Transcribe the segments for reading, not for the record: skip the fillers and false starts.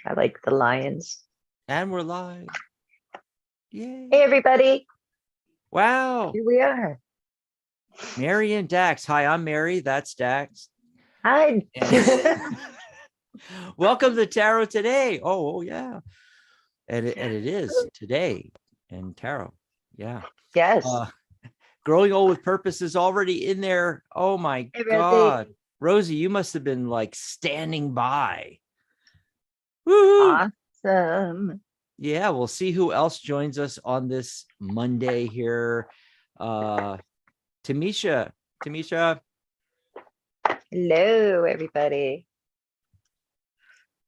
I like the lions. And we're live. Yay. Hey, everybody. Wow. Here we are. Mary and Dax. Hi, I'm Mary. That's Dax. Hi. Welcome to Tarot Today. Oh, yeah. And it is today in Tarot. Yeah. Yes. Growing Old with Purpose is already in there. Oh, my Hey, God. Rosie, you must have been like standing by. Woo-hoo. Awesome. Yeah, we'll see who else joins us on this Monday here. Tamisha. Hello, everybody.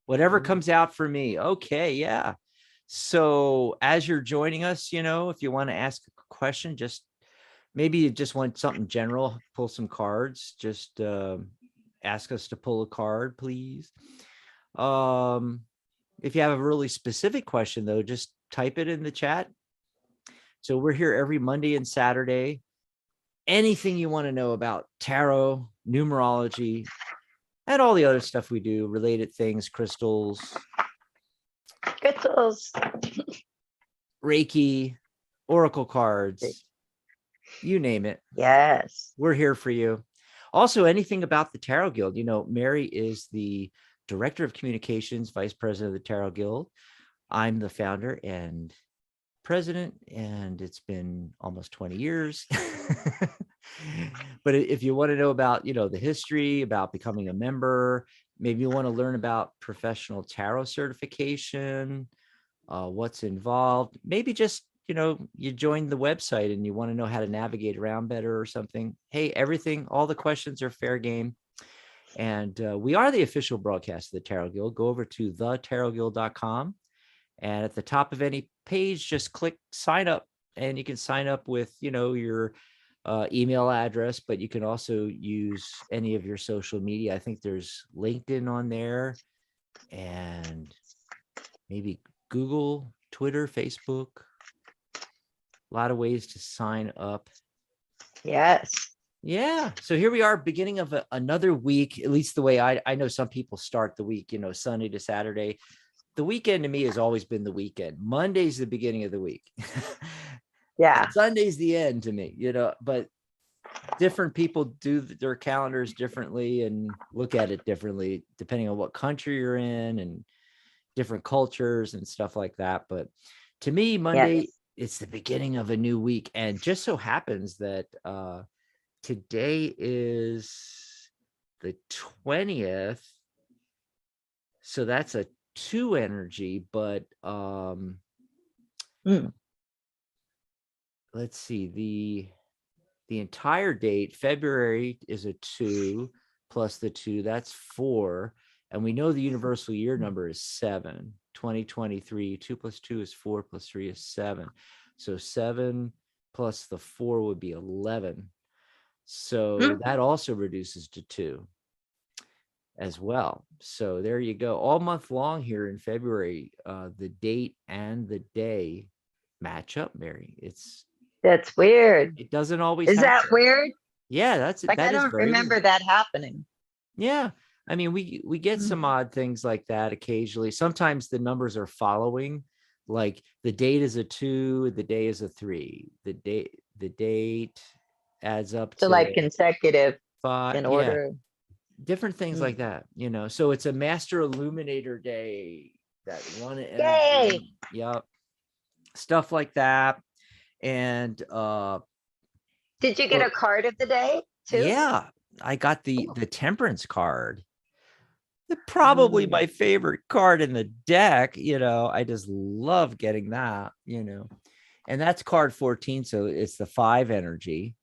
Whatever comes out for me. Okay, yeah. So as you're joining us, if you want to ask a question, just maybe you just want something general, pull some cards, just ask us to pull a card, please. If you have a really specific question, though, just type it in the chat. So we're here every Monday and Saturday. Anything you want to know about tarot, numerology, and all the other stuff we do, related things, crystals, Reiki, Oracle cards, you name it. Yes. We're here for you. Also, anything about the Tarot Guild. Mary is the Director of Communications, Vice President of the Tarot Guild. I'm the founder and president, and it's been almost 20 years. But if you want to know about, the history, about becoming a member, maybe you want to learn about professional tarot certification, what's involved, maybe just, you join the website and you want to know how to navigate around better or something. Hey, all the questions are fair game. And we are the official broadcast of the Tarot Guild. Go over to thetarotguild.com. And at the top of any page, just click sign up, and you can sign up with, your email address, but you can also use any of your social media. I think there's LinkedIn on there, and maybe Google, Twitter, Facebook. A lot of ways to sign up. Yes. Yeah. So here we are, beginning of another week, at least the way I know some people start the week, Sunday to Saturday. The weekend to me has always been the weekend. Monday's the beginning of the week. Yeah. Sunday's the end to me, but different people do their calendars differently and look at it differently, depending on what country you're in and different cultures and stuff like that. But to me, Monday, it's the beginning of a new week. And just so happens that today is the 20th. So that's a 2 energy, but let's see, the entire date, February, is a 2 plus the 2, that's 4. And we know the universal year number is 7. 2023, 2 plus 2 is 4 plus 3 is 7. So 7 plus the 4 would be 11. So that also reduces to 2 as well. So there you go. All month long here in February, the date and the day match up, Mary. That's weird. It doesn't always happen. That weird? Yeah, that's like, that I don't remember that happening. Yeah. I mean, we get some odd things like that occasionally. Sometimes the numbers are following, like the date is a 2, the day is a 3. The date adds up to like consecutive 5 in order. Different things like that, So it's a Master Illuminator Day, that one energy. Yay! Yep. Stuff like that. And did you get a card of the day too? Yeah, I got the Temperance card. Probably my favorite card in the deck. I just love getting that, and that's card 14. So it's the 5 energy,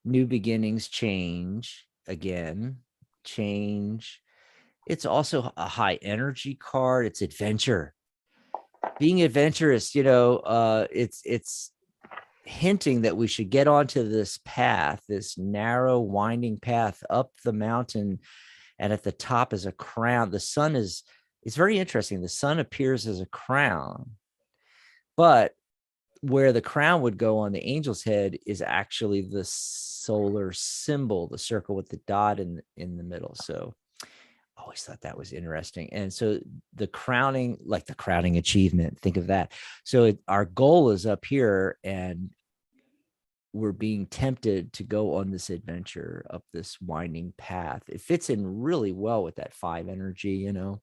new beginnings, change again, change. It's also a high energy card. It's adventure, being adventurous, it's hinting that we should get onto this path, this narrow winding path up the mountain. And at the top is a crown. The sun it's very interesting. The sun appears as a crown, but where the crown would go on the angel's head is actually the solar symbol, the circle with the dot in the middle. So I always thought that was interesting. And so the crowning, like the crowning achievement, think of that. So our goal is up here, and we're being tempted to go on this adventure up this winding path. It fits in really well with that 5 energy, you know.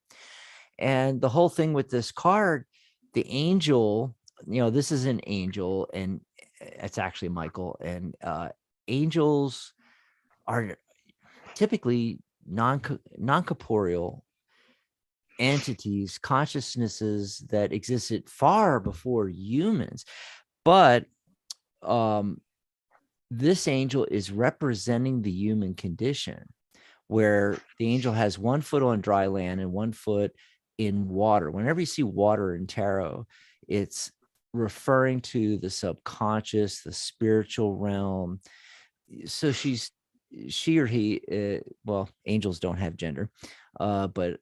And the whole thing with this card, the angel, you know, this is an angel, and it's actually Michael. And angels are typically non-corporeal entities, consciousnesses that existed far before humans. But this angel is representing the human condition, where the angel has 1 foot on dry land and 1 foot in water. Whenever you see water in tarot, it's referring to the subconscious, the spiritual realm. So she or he, well, angels don't have gender, but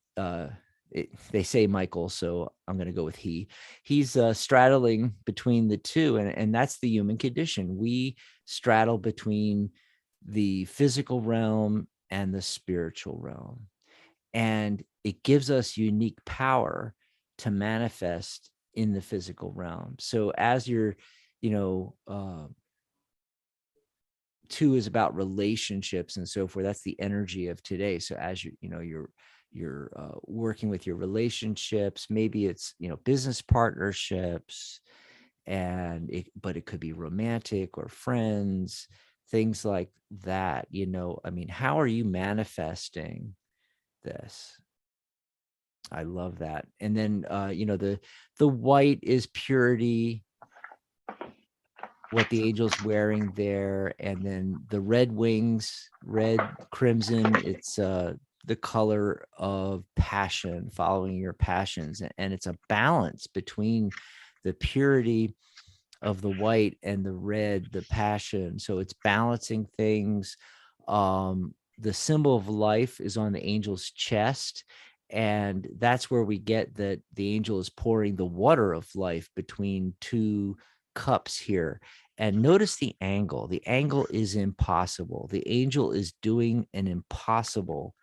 they say Michael, so I'm going to go with he. He's straddling between the two, and that's the human condition. We straddle between the physical realm and the spiritual realm, and it gives us unique power to manifest in the physical realm. So as you're, you know, 2 is about relationships and so forth. That's the energy of today. So as you're working with your relationships, maybe it's, you know, business partnerships, but it could be romantic or friends, things like that. You know, I mean, how are you manifesting this? I love that. And then you know, the white is purity, what the angel's wearing there. And then the red wings, red crimson, it's the color of passion, following your passions. And it's a balance between the purity of the white and the red, the passion. So it's balancing things. The symbol of life is on the angel's chest, and that's where we get that the angel is pouring the water of life between 2 cups here. And notice the angle. The angle is impossible. The angel is doing an impossible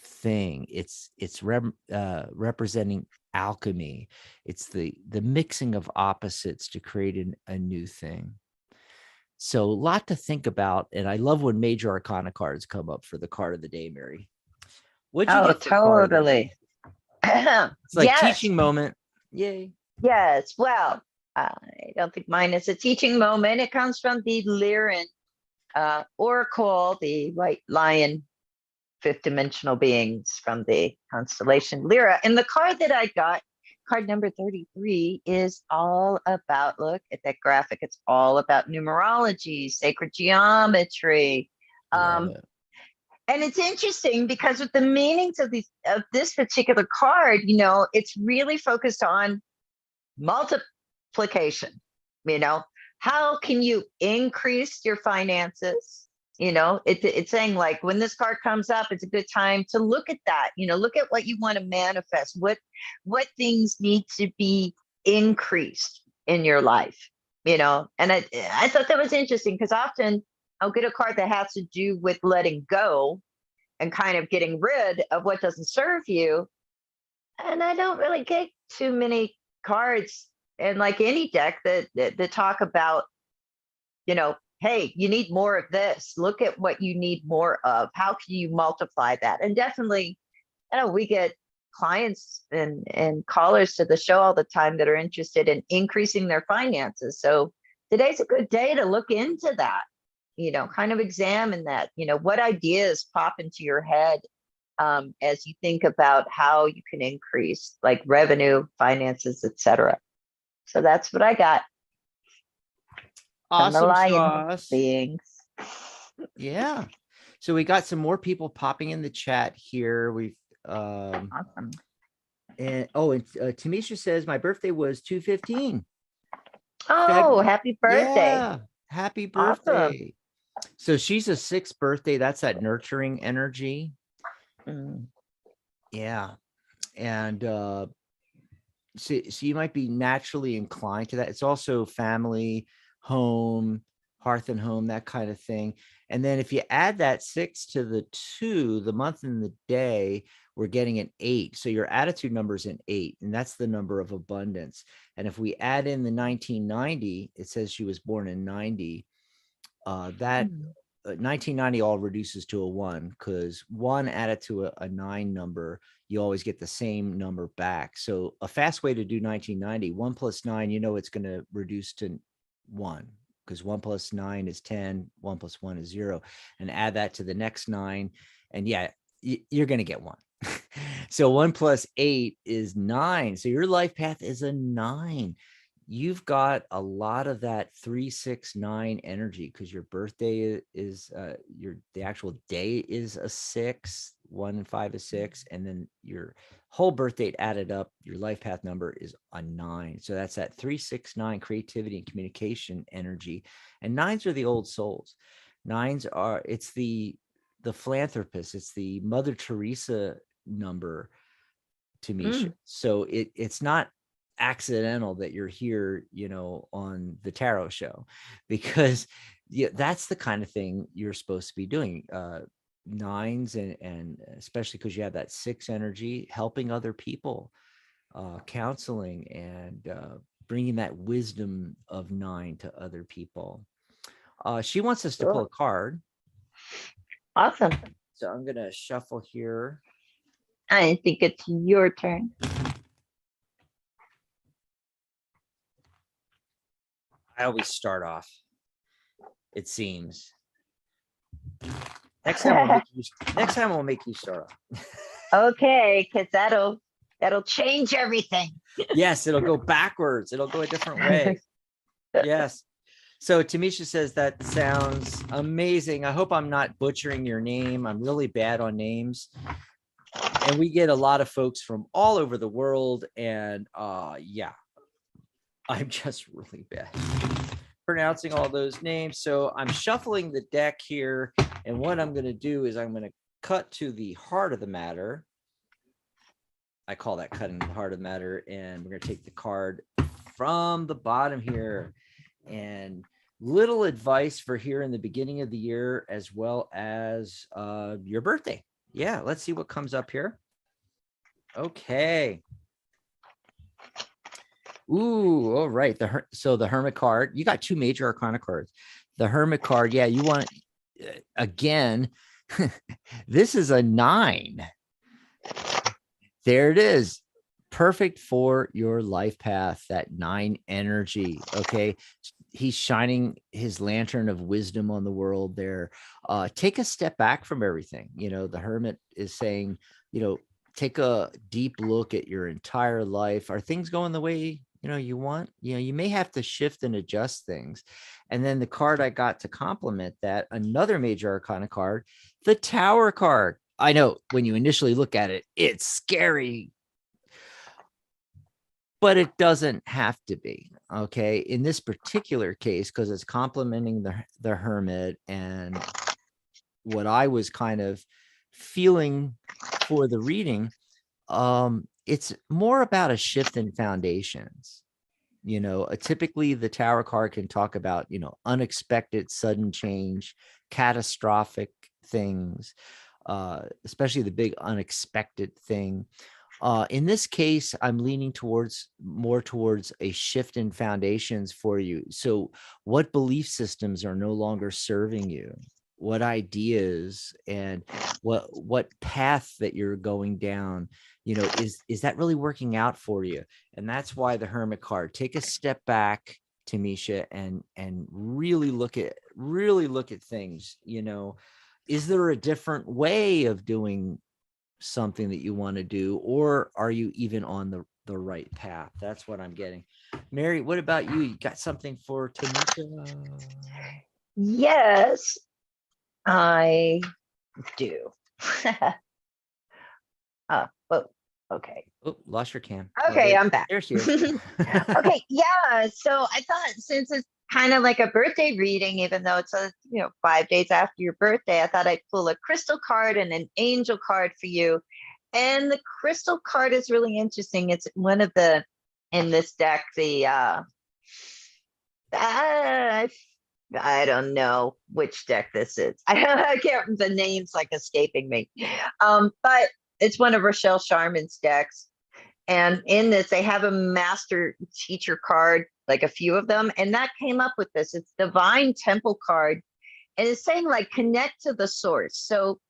thing. It's representing alchemy. It's the mixing of opposites to create a new thing. So a lot to think about. And I love when major arcana cards come up for the card of the day, Mary. What'd you get for card of the day? It's like Yes. teaching moment. Yay. Yes. Well, I don't think mine is a teaching moment. It comes from the Lyran Oracle, the white lion, 5th dimensional beings from the constellation Lyra. And the card that I got, card number 33, is all about, look at that graphic, it's all about numerology, sacred geometry. And it's interesting because with the meanings of this particular card, you know, it's really focused on multiplication. You know, how can you increase your finances? You know, it's saying, like, when this card comes up, it's a good time to look at that. You know, look at what you want to manifest. What things need to be increased in your life. You know, and I thought that was interesting because often I'll get a card that has to do with letting go and kind of getting rid of what doesn't serve you. And I don't really get too many cards, and like any deck, that talk about, you know, hey, you need more of this. Look at what you need more of. How can you multiply that? And definitely, you know, we get clients and callers to the show all the time that are interested in increasing their finances. So today's a good day to look into that, you know, kind of examine that, you know, what ideas pop into your head as you think about how you can increase, like, revenue, finances, etc. So that's what I got. From the Awesome lion sauce. beings. Yeah. So we got some more people popping in the chat here. We've Awesome. and Tamisha says my birthday was 2/15. Oh, happy birthday. Yeah, happy birthday. Awesome. So she's a 6th birthday. That's that nurturing energy. Yeah. And so you might be naturally inclined to that. It's also family, home, hearth and home, that kind of thing. And then if you add that 6 to the 2, the month and the day, we're getting an 8. So your attitude number is an 8, and that's the number of abundance. And if we add in the 1990, it says she was born in 90. That 1990 all reduces to a 1, because 1 added to a 9 number, you always get the same number back. So a fast way to do 1990, 1 plus 9, it's going to reduce to 1, because 1 plus 9 is 10, 1 plus 1 is 0, and add that to the next 9. And yeah, you're going to get 1. So 1 plus 8 is 9. So your life path is a 9. You've got a lot of that 3, 6, 9 energy, because your birthday is the actual day is a 6, 1 and 5 is 6, and then your whole birth date added up, your life path number is a 9. So that's that 3, 6, 9 creativity and communication energy. And 9s are the old souls. 9s are, it's the philanthropist, it's the Mother Teresa number, to me. So it's not accidental that you're here, on the tarot show, because that's the kind of thing you're supposed to be doing. 9s, and especially because you have that 6 energy, helping other people, counseling, and bringing that wisdom of 9 to other people. She wants us to pull a card. Awesome. So I'm going to shuffle here. I think it's your turn. I always start off, it seems. Next time we'll make you start off. Okay, because that'll change everything. Yes, it'll go backwards. It'll go a different way. Yes. So Tamisha says that sounds amazing. I hope I'm not butchering your name. I'm really bad on names. And we get a lot of folks from all over the world. And yeah, I'm just really bad pronouncing all those names. So I'm shuffling the deck here. And what I'm going to do is I'm going to cut to the heart of the matter. I call that cutting the heart of the matter. And we're going to take the card from the bottom here. And little advice for here in the beginning of the year, as well as your birthday. Yeah, let's see what comes up here. Okay. Ooh, all right. So the Hermit card, you got 2 major arcana cards. The Hermit card, yeah, you want, again, this is a 9. There it is. Perfect for your life path, that 9 energy. Okay. He's shining his lantern of wisdom on the world there. Take a step back from everything. The Hermit is saying, take a deep look at your entire life. Are things going the way you want? You may have to shift and adjust things. And then the card I got to complement that, another major arcana card, the Tower card. I know when you initially look at it, it's scary, but it doesn't have to be. Okay. In this particular case, because it's complementing the Hermit, and what I was kind of feeling for the reading, it's more about a shift in foundations. Typically the Tower card can talk about, unexpected, sudden change, catastrophic things, especially the big unexpected thing. In this case, I'm leaning more towards a shift in foundations for you. So what belief systems are no longer serving you? What ideas and what path that you're going down, is that really working out for you? And that's why the Hermit card. Take a step back, Tamisha, and really look at things. Is there a different way of doing something that you want to do, or are you even on the right path? That's what I'm getting. Mary, what about you? You got something for Tamisha? Yes, I do. Oh, okay. Oh, lost your cam. Okay, I'm back. There's you. Okay, yeah. So I thought, since it's kind of like a birthday reading, even though it's 5 days after your birthday, I thought I'd pull a crystal card and an angel card for you. And the crystal card is really interesting. It's one of the, in this deck, the I don't know which deck this is. I can't, the name's like escaping me. But it's one of Rochelle Sharman's decks. And in this, they have a master teacher card, like a few of them. And that came up with this. It's Divine Temple card. And it's saying like connect to the source. So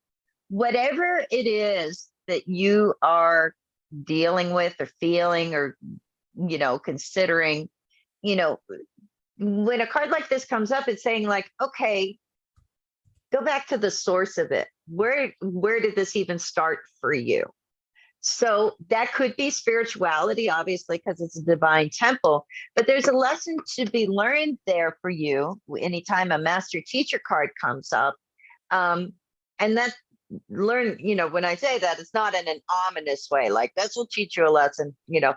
whatever it is that you are dealing with or feeling or, considering, you know, when a card like this comes up, it's saying like, okay, go back to the source of it. Where did this even start for you? So that could be spirituality, obviously, because it's a divine temple, but there's a lesson to be learned there for you anytime a master teacher card comes up. And that learn, when I say that, it's not in an ominous way, like this will teach you a lesson, no,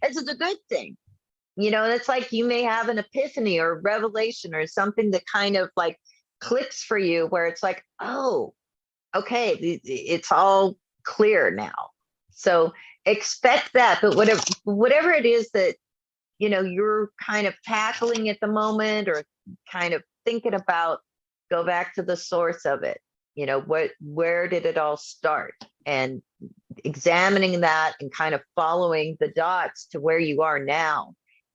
it's a good thing. It's like you may have an epiphany or revelation or something that kind of like clicks for you where it's like, oh, okay, it's all clear now. So expect that. But whatever it is that, you're kind of tackling at the moment or kind of thinking about, go back to the source of it. Where did it all start? And examining that and kind of following the dots to where you are now.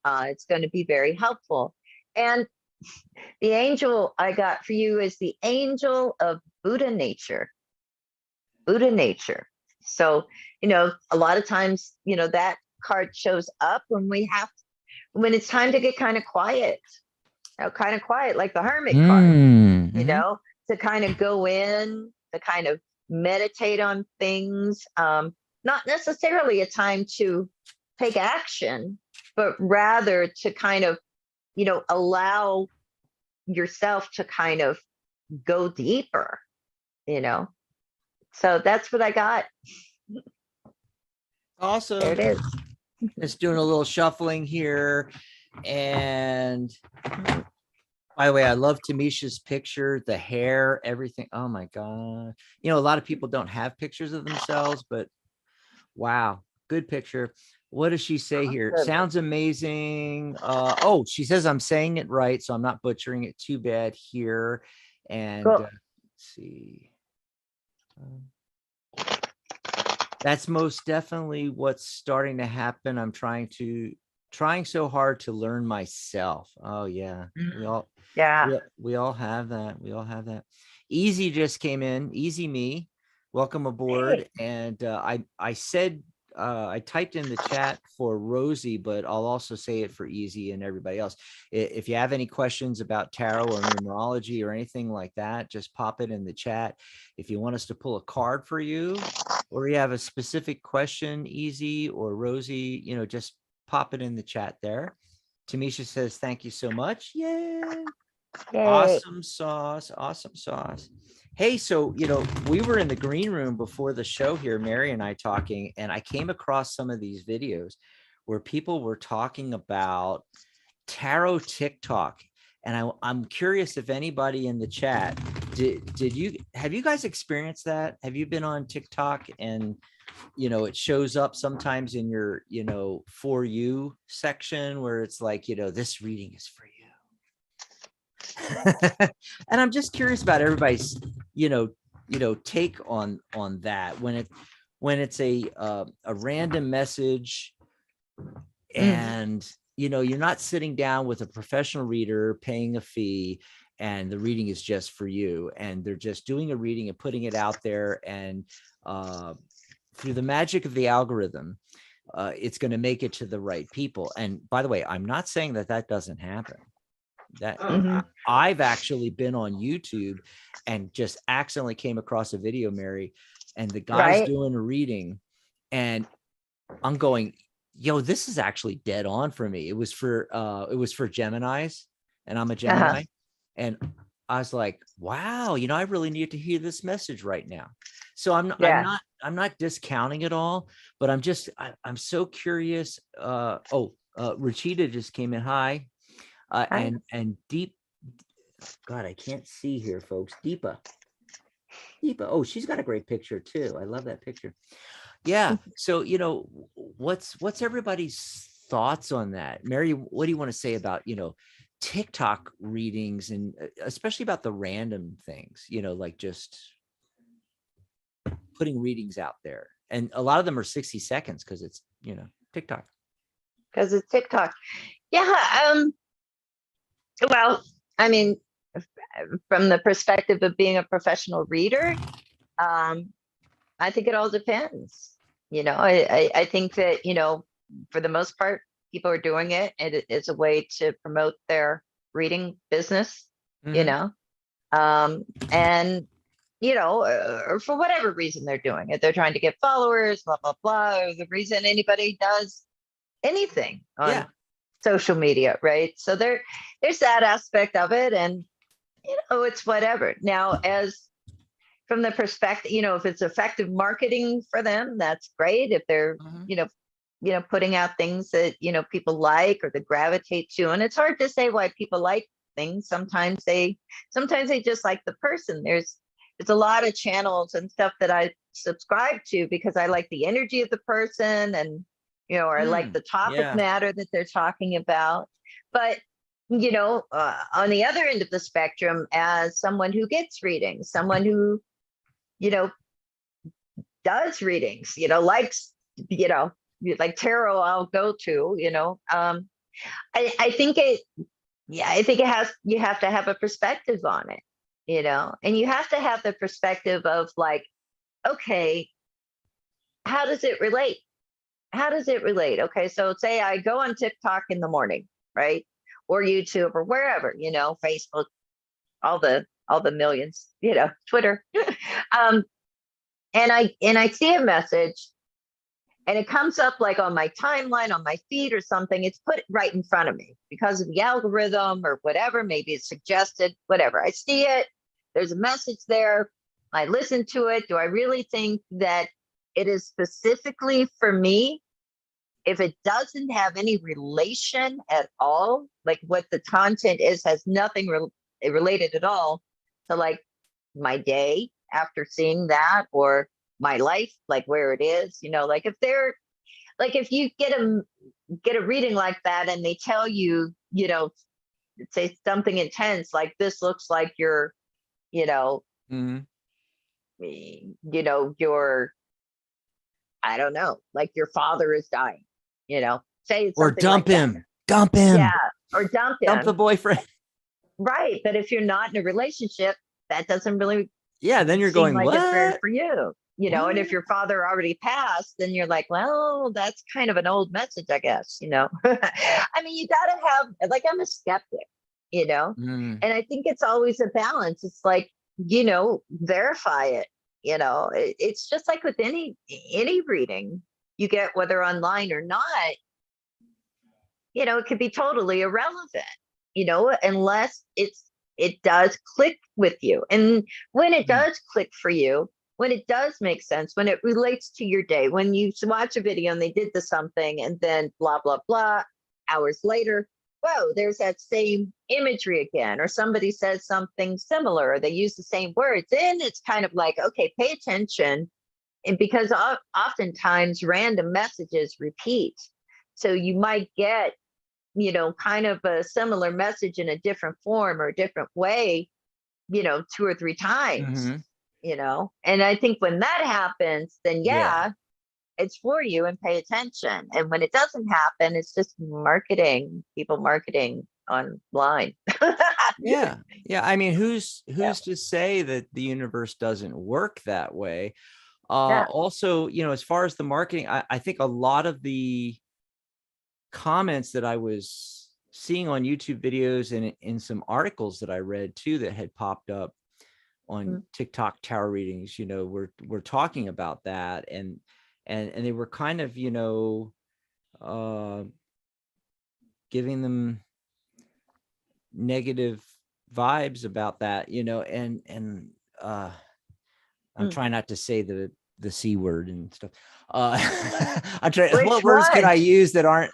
It's going to be very helpful. And the angel I got for you is the angel of Buddha nature. Buddha nature. So, a lot of times, that card shows up when it's time to get kind of quiet, like the hermit card, to kind of go in, to kind of meditate on things. Not necessarily a time to take action, but rather to kind of, allow yourself to kind of go deeper, So that's what I got. Awesome. There it is. Just doing a little shuffling here. And by the way, I love Tamisha's picture, the hair, everything. Oh my God. A lot of people don't have pictures of themselves, but wow, good picture. What does she say here? Awesome. Sounds amazing. She says I'm saying it right, so I'm not butchering it too bad here. And Cool. let's see. That's most definitely what's starting to happen. I'm trying so hard to learn myself. Oh yeah. We all have that. We all have that. Easy just came in. Easy me. Welcome aboard. Hey. And I said I typed in the chat for Rosie, but I'll also say it for Easy and everybody else. If you have any questions about tarot or numerology or anything like that, just pop it in the chat. If you want us to pull a card for you, or you have a specific question, Easy or Rosie, just pop it in the chat there. Tamisha says, thank you so much. Yay. Awesome sauce. Awesome sauce. Hey, so, we were in the green room before the show here, Mary and I talking, and I came across some of these videos where people were talking about tarot TikTok. And I'm curious if anybody in the chat, have you guys experienced that? Have you been on TikTok and, it shows up sometimes in your, for you section where it's like, this reading is for you. And I'm just curious about everybody's, take on that when it's a random message and, you're not sitting down with a professional reader paying a fee and the reading is just for you. And they're just doing a reading and putting it out there. And through the magic of the algorithm, it's going to make it to the right people. And by the way, I'm not saying that doesn't happen. That I've actually been on YouTube and just accidentally came across a video, Mary, and the guy's doing a reading and I'm going, yo, this is actually dead on for me. It was for Geminis and I'm a Gemini. And I was like, wow, I really need to hear this message right now. So I'm not discounting it all, but I'm so curious. Rachita just came in. Hi. And Deep, God, I can't see here, folks. Deepa. Oh, she's got a great picture too. I love that picture. Yeah. So, what's everybody's thoughts on that? Mary, what do you want to say about, TikTok readings, and especially about the random things, like just putting readings out there. And a lot of them are 60 seconds because it's, TikTok. Because it's TikTok. Yeah. Well, I mean, from the perspective of being a professional reader, I think it all depends. I think that, for the most part, people are doing it, and it is a way to promote their reading business, Mhm. and, or for whatever reason they're doing it. They're trying to get followers, blah, blah, blah, or the reason anybody does anything on Yeah. social media, right? So there's that aspect of it, and it's whatever. Now, as from the perspective, if it's effective marketing for them, that's great. If they're, Mhm. putting out things that, people like or that gravitate to. And it's hard to say why people like things. Sometimes they just like the person. There's a lot of channels and stuff that I subscribe to because I like the energy of the person, and, or I like the topic Yeah. matter that they're talking about. But on the other end of the spectrum, as someone who gets readings, someone who, you know, does readings, likes, like tarot, I'll go to, I think I think you have to have a perspective on it, and you have to have the perspective of like, okay, how does it relate? How does it relate? Okay, so say I go on TikTok in the morning, right? Or YouTube or wherever, Facebook, all the millions, Twitter. um, and I see a message, and it comes up like on my timeline, on my feed or something. It's put right in front of me because of the algorithm or whatever. Maybe it's suggested, whatever. I see it. There's a message there. I listen to it. Do I really think that it is specifically for me? If it doesn't have any relation at all, like what the content is, has nothing related at all to like my day after seeing that, or my life, like where it is, like if you get a reading like that and they tell you, say something intense, like this looks like your, you know, Mhm. your, I don't know, like your father is dying, say Or something like dump that. him. Dump Yeah. him. Or dump Dump the him. boyfriend. Right. But if you're not in a relationship, that doesn't really Yeah. Then you're seem going, like it's very what? for you, and if What? your father already passed, then you're like, well, that's kind of an old message, I guess. I mean, you got to have, like, I'm a skeptic, Mm. and I think it's always a balance. It's like, verify it. It's just like with any reading you get, whether online or not, it could be totally irrelevant, unless it does click with you. And when it Mm. does click for you, when it does make sense, when it relates to your day, when you watch a video and they did the something and then blah, blah, blah, hours later, whoa, there's that same imagery again, or somebody says something similar, or they use the same words. And it's kind of like, okay, pay attention. And because oftentimes random messages repeat. So you might get, kind of a similar message in a different form or a different way, two or three times, Mhm. and I think when that happens, then Yeah. yeah, it's for you, and pay attention. And when it doesn't happen, it's just marketing, people marketing online. Yeah. Yeah. I mean, who's Yeah. to say that the universe doesn't work that way? Yeah. Also, as far as the marketing, I think a lot of the comments that I was seeing on YouTube videos and in some articles that I read too that had popped up on Mhm. TikTok tarot readings, we're talking about that, and they were kind of, uh giving them negative vibes about that, and I'm Mm. trying not to say the C word and stuff. Uh, I'm trying, Which what words can one? I use that aren't,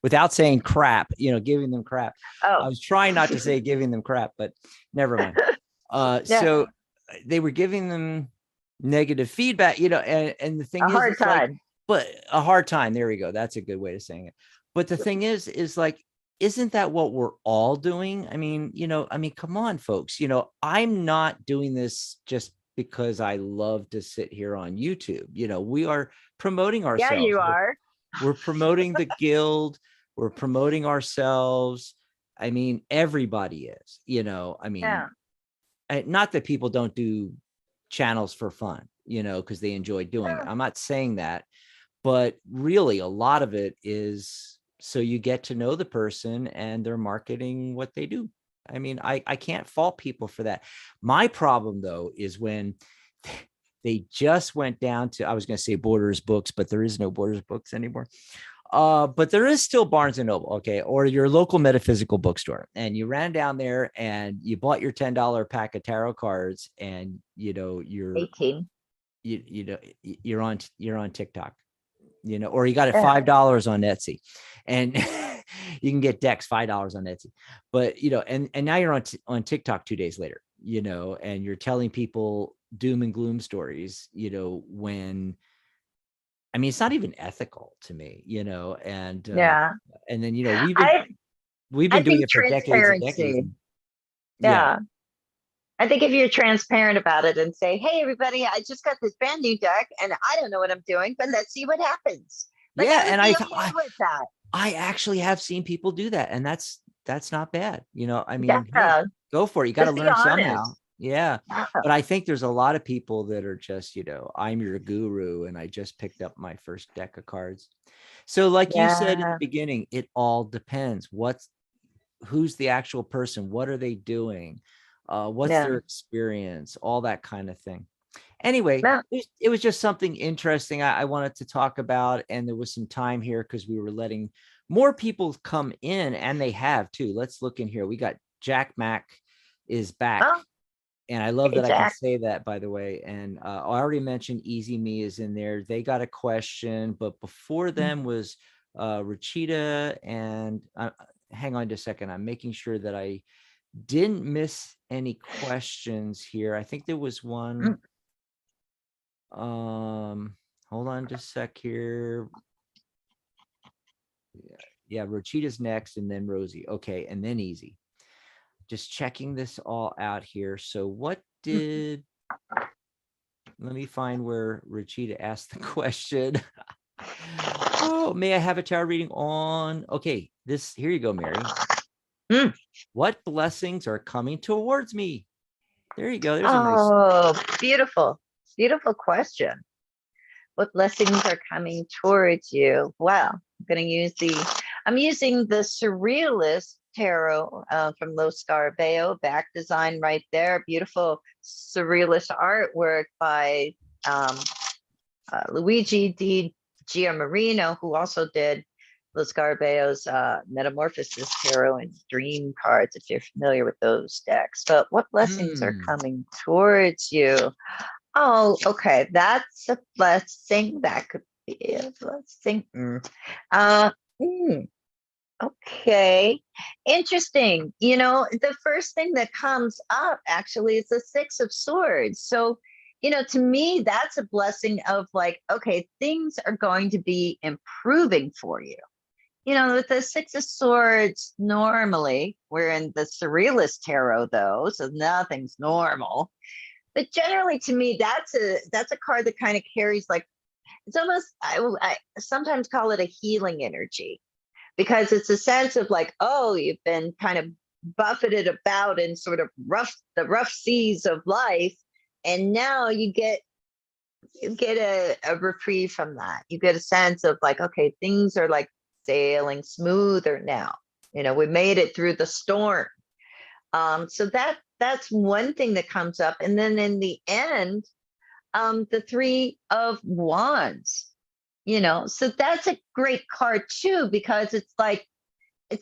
without saying crap, giving them crap. I Oh. was trying not to say giving them crap, but never mind. Yeah. So they were giving them negative feedback, and the thing A is, hard it's like, time. but a hard time. There we go. That's a good way of saying it. But the thing is like, isn't that what we're all doing? I mean, come on, folks, I'm not doing this just because I love to sit here on YouTube. We are promoting Yeah, ourselves. you are. We're promoting the guild. We're promoting ourselves. I mean, everybody is, Yeah. not that people don't do channels for fun, because they enjoy doing it. Yeah. I'm not saying that, but really a lot of it is so you get to know the person and they're marketing what they do. I mean, I can't fault people for that. My problem though is when they just went down to, I was going to say Borders Books, but there is no Borders Books anymore. But there is still Barnes and Noble, okay, or your local metaphysical bookstore, and you ran down there and you bought your $10 pack of tarot cards, and you're 18. you're on TikTok, or you got it Yeah. $5 on Etsy, and you can get decks $5 on Etsy, but and now you're on TikTok 2 days later, and you're telling people doom and gloom stories, when I mean, it's not even ethical to me, Yeah. and then I we've I been doing think it for decades and decades. transparency. And yeah, Yeah. I think if you're transparent about it and say, hey, everybody, I just got this brand new deck and I don't know what I'm doing, but let's see what happens. Like, yeah, I would and be okay with that. I actually have seen people do that, and that's not bad. I mean, hey, Yeah. go for it. You got to Just be learn somehow. honest. Yeah. Yeah. But I think there's a lot of people that are just, I'm your guru and I just picked up my first deck of cards. So like you said in the Yeah. beginning, it all depends. Who's the actual person? What are they doing? What's Yeah. their experience? All that kind of thing. Anyway, Yeah. it was just something interesting I wanted to talk about. And there was some time here because we were letting more people come in, and they have too. Let's look in here. We got Jack Mack is back. Oh, And I love hey, that I can Jack. say that, by the way. And I already mentioned Easy Me is in there. They got a question, but before them was Rachita. And hang on just a second. I'm making sure that I didn't miss any questions here. I think there was one. Hold on just a sec here. Yeah, Rachita's next, and then Rosie. Okay, and then Easy. Just checking this all out here. So what did, let me find where Rachita asked the question. Oh, may I have a tarot reading on? Okay, here you go, Mary. Mm. What blessings are coming towards me? There you go. There's a nice. Oh, beautiful. Beautiful question. What blessings are coming towards you? Well, I'm using the Surrealist Tarot from Los Scarabeo, back design right there. Beautiful Surrealist artwork by Luigi di Giamarino, who also did Los Scarbeo's Metamorphosis Tarot and Dream cards, if you're familiar with those decks. But what blessings are coming towards you? Oh, okay. That's a blessing. That could be a blessing. Okay. Interesting. The first thing that comes up actually is the Six of Swords. So, to me, that's a blessing of like, okay, things are going to be improving for you. With the Six of Swords, normally we're in the Surrealist Tarot, though, so nothing's normal. But generally, to me, that's a card that kind of carries like, it's almost, I sometimes call it a healing energy, because it's a sense of like, oh, you've been kind of buffeted about in sort of the rough seas of life, and now you get a reprieve from that. You get a sense of like, okay, things are like sailing smoother now. We made it through the storm. So that's one thing that comes up. And then in the end, the Three of Wands, so that's a great card too, because it's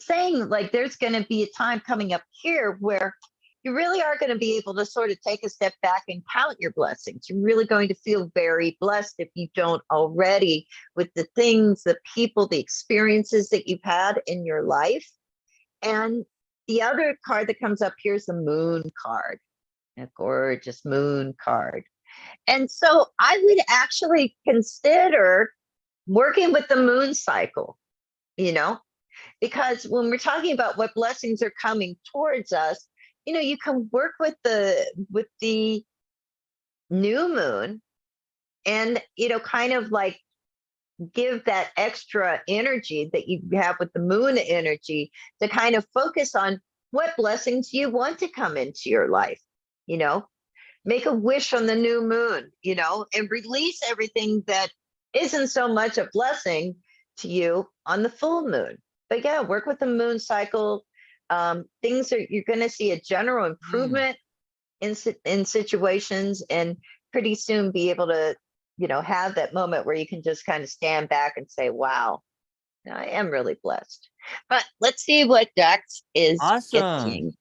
saying like there's going to be a time coming up here where you really are going to be able to sort of take a step back and count your blessings. You're really going to feel very blessed if you don't already, with the things, the people, the experiences that you've had in your life. And the other card that comes up here is the Moon card, a gorgeous Moon card. And so I would actually consider working with the moon cycle, you know, because when we're talking about what blessings are coming towards us, you can work with the new moon and, kind of like give that extra energy that you have with the moon energy to kind of focus on what blessings you want to come into your life, you know, make a wish on the new moon, and release everything that isn't so much a blessing to you on the full moon. But yeah, work with the moon cycle. You're going to see a general improvement in situations, and pretty soon be able to, have that moment where you can just kind of stand back and say, wow, I am really blessed. But let's see what Dax is Awesome. getting.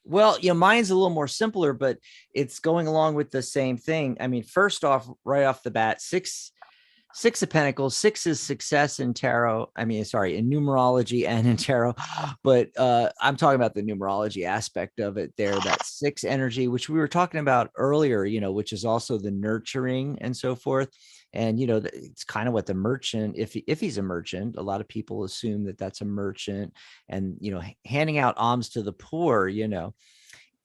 Well, mine's a little more simpler, but it's going along with the same thing. I mean, first off, right off the bat, Six of Pentacles. Six is success in tarot. I mean, sorry, in numerology and in tarot, but I'm talking about the numerology aspect of it there, that six energy, which we were talking about earlier, which is also the nurturing and so forth. And, it's kind of what the merchant, if he's a merchant, a lot of people assume that that's a merchant and, handing out alms to the poor,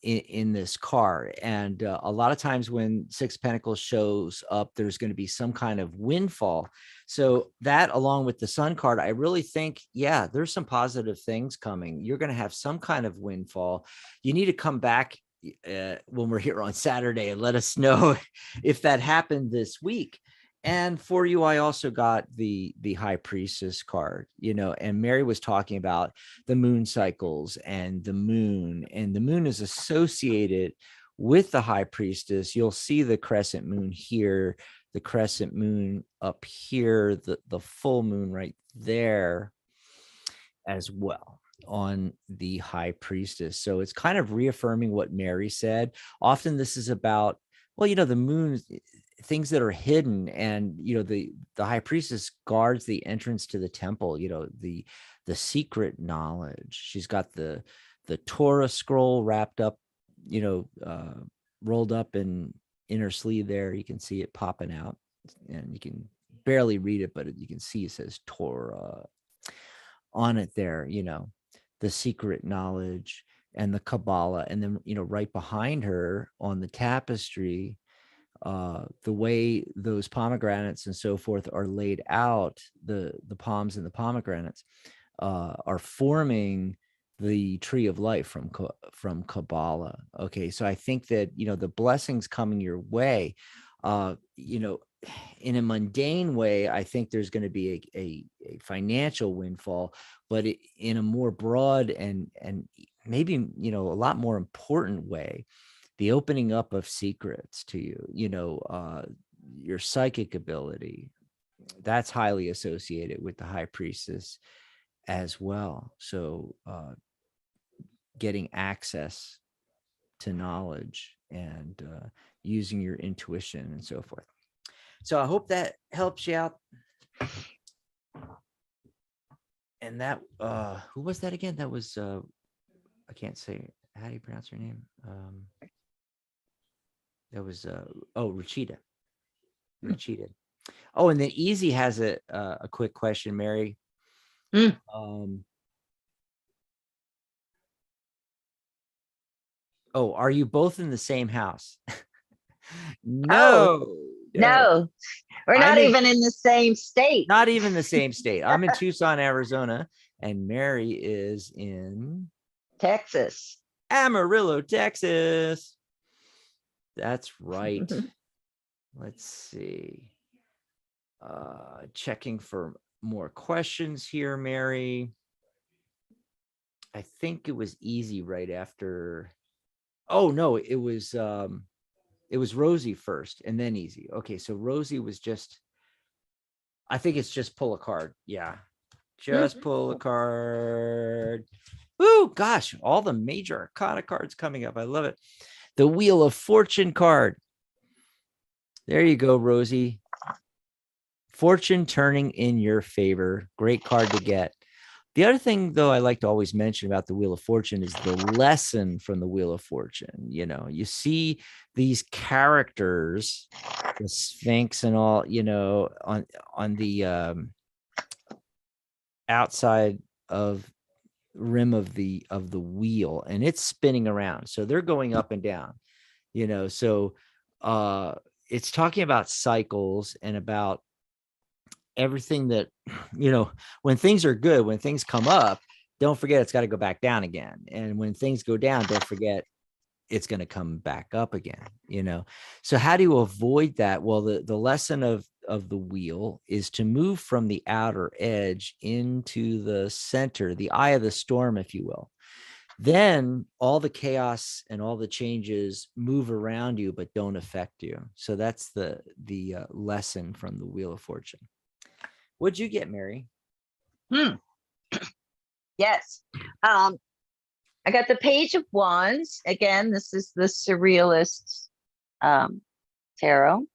in this card. And a lot of times when Six of Pentacles shows up, there's going to be some kind of windfall. So that, along with the Sun card, I really think, yeah, there's some positive things coming. You're going to have some kind of windfall. You need to come back when we're here on Saturday and let us know if that happened this week. And for you, I also got the High Priestess card, and Mary was talking about the moon cycles and the moon is associated with the High Priestess. You'll see the crescent moon here, the crescent moon up here, the full moon right there as well on the High Priestess. So it's kind of reaffirming what Mary said. Often this is about, well, the moon, things that are hidden, and the High Priestess guards the entrance to the temple, the secret knowledge. She's got the Torah scroll wrapped up, rolled up in her sleeve there. You can see it popping out, and you can barely read it, but you can see it says Torah on it there, the secret knowledge and the Kabbalah. And then, right behind her on the tapestry, the way those pomegranates and so forth are laid out, the palms and the pomegranates are forming the tree of life from Kabbalah. Okay, so I think that the blessings coming your way, in a mundane way, I think there's going to be a financial windfall, but in a more broad and maybe a lot more important way, the opening up of secrets to you, your psychic ability, that's highly associated with the High Priestess as well. So getting access to knowledge and using your intuition and so forth. So I hope that helps you out. And that, who was that again? That was, I can't say, how do you pronounce her name? That was, Rachida. Rachida. Oh, and then Easy has a quick question, Mary. Are you both in the same house? No. No, we're not even in the same state. Not even the same state. I'm in Tucson, Arizona, and Mary is in Texas. Amarillo, Texas. That's right. Let's see. Checking for more questions here, Mary. I think it was Easy right after. Oh no, it was Rosie first and then Easy. Okay, so Rosie was just, I think it's just pull a card. Yeah, just pull a card. Oh gosh, all the major arcana cards coming up. I love it. The Wheel of Fortune card. There you go, Rosie. Fortune turning in your favor. Great card to get. The other thing, though, I like to always mention about the Wheel of Fortune is the lesson from the Wheel of Fortune. You see these characters, the Sphinx and all, on the outside rim of the wheel, and it's spinning around. So they're going up and down, so it's talking about cycles and about everything that, when things are good, when things come up, don't forget it's got to go back down again. And when things go down, don't forget it's going to come back up again, So how do you avoid that? Well, the lesson of the wheel is to move from the outer edge into the center, the eye of the storm, if you will. Then all the chaos and all the changes move around you, but don't affect you. So that's the lesson from the Wheel of Fortune. What'd you get, Mary? Yes. I got the Page of Wands. Again, this is the Surrealist tarot.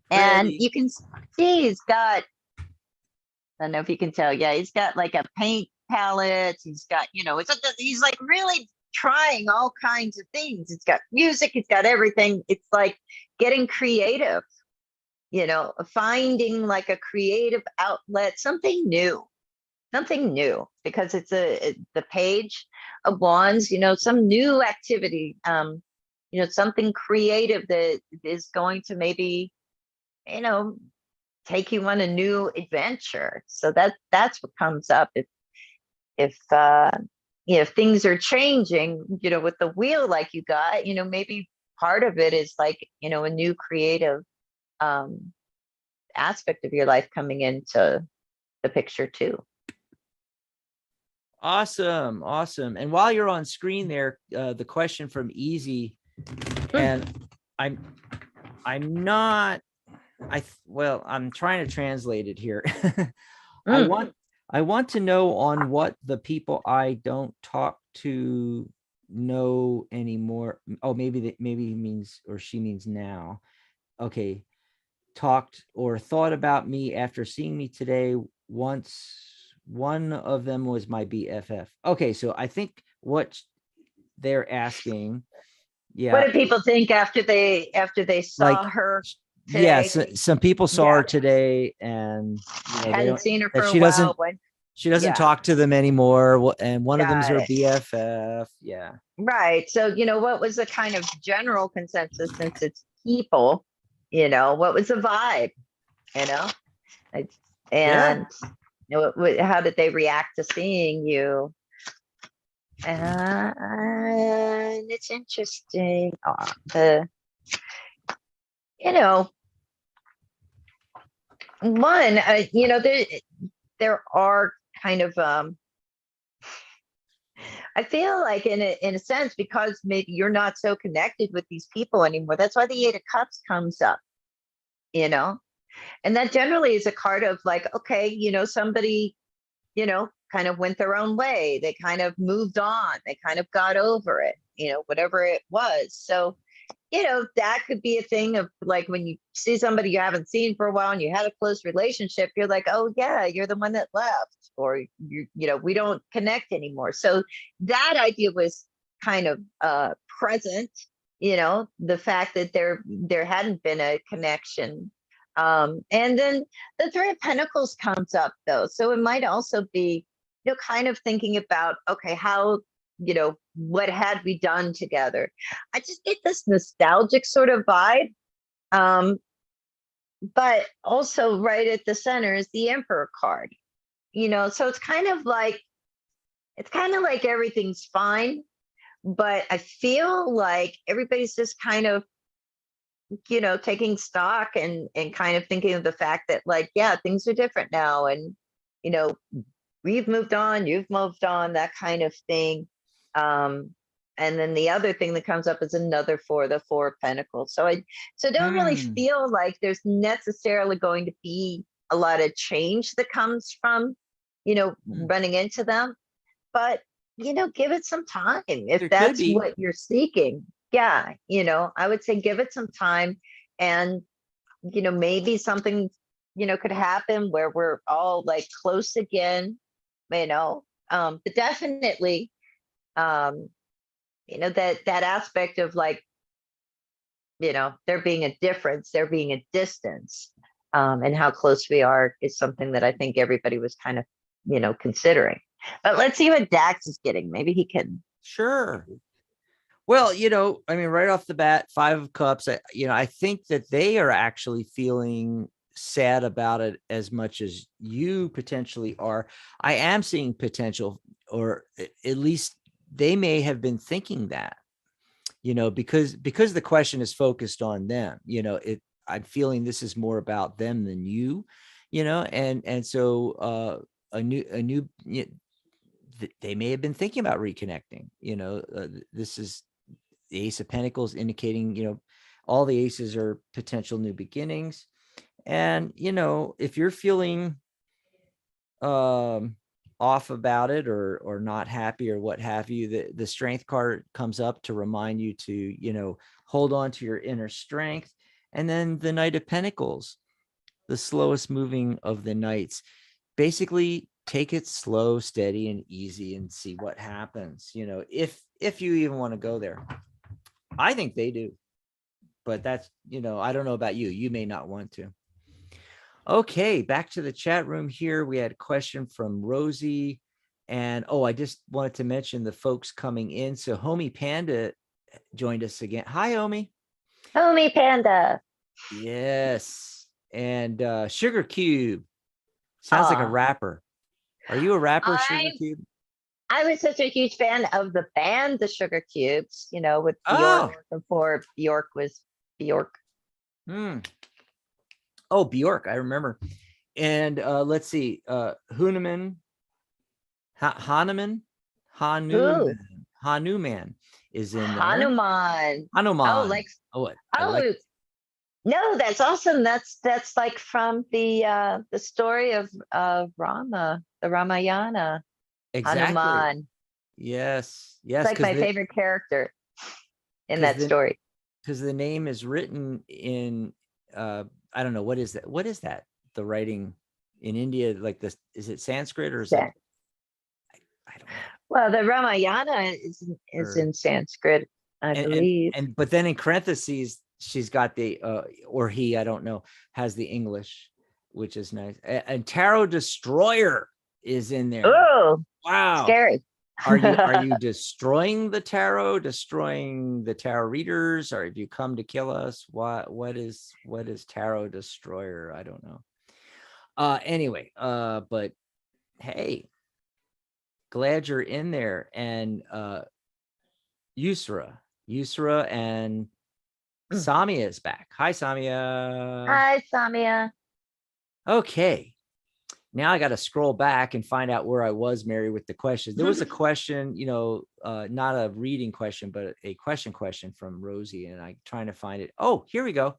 And you can see he's got, I don't know if you can tell. Yeah, he's got like a paint palette. He's got, he's like really trying all kinds of things. It's got music. It's got everything. It's like getting creative, finding like a creative outlet, something new, because it's the Page of Wands, some new activity, something creative that is going to maybe, take you on a new adventure. So that's what comes up. If things are changing, with the wheel like you got, maybe part of it is like, a new creative aspect of your life coming into the picture too. Awesome. And while you're on screen there, the question from Easy, and I'm trying to translate it here. I want to know on what the people I don't talk to know anymore. Oh, maybe he means, or she means now. Okay. Talked or thought about me after seeing me today. Once one of them was my BFF. Okay. So I think what they're asking. Yeah. What did people think after they saw her today? Yes, some people saw her today, and hadn't seen her for a while. She doesn't talk to them anymore, and one of them's her BFF. Yeah, right. So what was the kind of general consensus, since it's people? What was the vibe? And how did they react to seeing you? And it's interesting. One, there are kind of, I feel like in a sense, because maybe you're not so connected with these people anymore. That's why the 8 of Cups comes up, and that generally is a card of like, okay, somebody, kind of went their own way. They kind of moved on. They kind of got over it, whatever it was. So, that could be a thing of like, when you see somebody you haven't seen for a while and you had a close relationship, you're like, oh yeah, you're the one that left, or we don't connect anymore. So that idea was kind of present, the fact that there hadn't been a connection. And then the 3 of Pentacles comes up though. So it might also be, kind of thinking about, okay, how, what had we done together? I just get this nostalgic sort of vibe. But also right at the center is the Emperor card, so it's kind of like everything's fine, but I feel like everybody's just kind of, taking stock and kind of thinking of the fact that like, yeah, things are different now. And, we've moved on, you've moved on, that kind of thing. And then the other thing that comes up is another the 4 of Pentacles. So don't really feel like there's necessarily going to be a lot of change that comes from, running into them. But, give it some time if that's what you're seeking. Yeah, I would say give it some time, and, maybe something, could happen where we're all like close again, but definitely, that aspect of like, there being a difference, there being a distance, and how close we are is something that I think everybody was kind of, considering. But let's see what Dax is getting. Maybe he can. Sure. Well, I mean, right off the bat, 5 of Cups, I think that they are actually feeling sad about it as much as you potentially are. I am seeing potential, or at least they may have been thinking that, because the question is focused on them, I'm feeling this is more about them than you, and so they may have been thinking about reconnecting. This is the Ace of Pentacles indicating, all the aces are potential new beginnings. And, if you're feeling off about it, or not happy, or what have you, the Strength card comes up to remind you to, hold on to your inner strength. And then the Knight of Pentacles, the slowest moving of the knights, basically take it slow, steady, and easy, and see what happens, if you even want to go there. I think they do, but that's, I don't know about you. You may not want to. Okay, back to the chat room here. We had a question from Rosie. And I just wanted to mention the folks coming in. So Homie Panda joined us again. Hi, Homie. Homie Panda. Yes. And Sugar Cube. Sounds like a rapper. Are you a rapper, Sugar Cube? I was such a huge fan of the band, the Sugar Cubes, with Bjork before Bjork was Bjork. Oh, Bjork, I remember. And let's see, Hanuman is in there. Hanuman. Hanuman. No, that's awesome. That's like from the story of Rama, the Ramayana. Exactly. Hanuman. Yes. It's like my favorite character in that story. Because the name is written in I don't know, what is that? What is that? The writing in India, like this, is it Sanskrit or is it? I don't know. Well, the Ramayana is in Sanskrit, I believe. But then in parentheses, she's got the or he, I don't know, has the English, which is nice. And Tarot Destroyer is in there. Oh, wow, scary. Are you destroying the tarot, destroying the tarot readers, or have you come to kill us? What is Tarot Destroyer? I don't know. Anyway, but hey, glad you're in there. And Yusra and Samia is back. Hi, Samia. Hi, Samia. Okay. Now I got to scroll back and find out where I was, Mary, with the questions. There was a question, not a reading question, but a question from Rosie, and I'm trying to find it. Oh, here we go.